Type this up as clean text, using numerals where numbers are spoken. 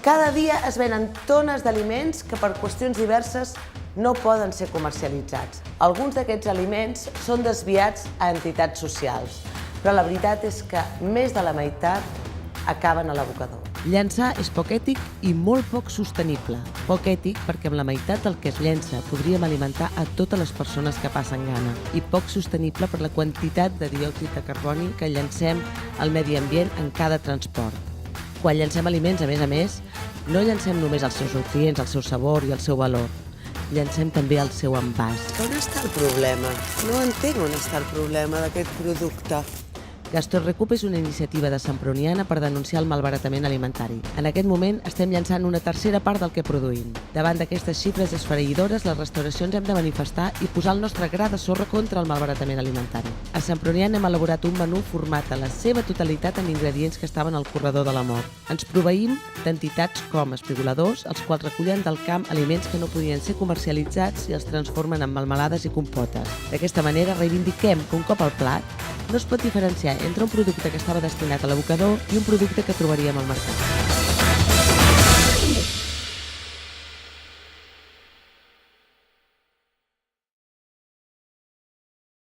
Cada dia es venen tones d'aliments que per qüestions diverses no poden ser comercialitzats. Alguns d'aquests aliments són desviats a entitats socials, però la veritat és que més de la meitat acaben a l'abocador. Llençar és poc ètic i molt poc sostenible. Poc ètic perquè amb la meitat del que es llença podríem alimentar a totes les persones que passen gana. I poc sostenible per la quantitat de diòxid de carboni que llancem al medi ambient en cada transport. Quan llancem aliments, a més, no llancem només els seus nutrients, el seu sabor i el seu valor. Llancem també el seu envàs. On està el problema? No entenc on està el problema d'aquest producte. Gastrorecup és una iniciativa de Semproniana per denunciar el malbaratament alimentari. En aquest moment estem llançant una tercera part del que produïm. Davant d'aquestes xifres esfereïdores, les restauracions hem de manifestar i posar el nostre gra de sorra contra el malbaratament alimentari. A Semproniana hem elaborat un menú format a la seva totalitat amb ingredients que estaven al corredor de la mort. Ens proveïm d'entitats com espigoladors, els quals recullen del camp aliments que no podien ser comercialitzats i els transformen en melmelades i compotes. D'aquesta manera reivindiquem que un cop al plat no es pot diferenciar entre un producte que estava destinat a l'abocador i un producte que trobaríem al mercat.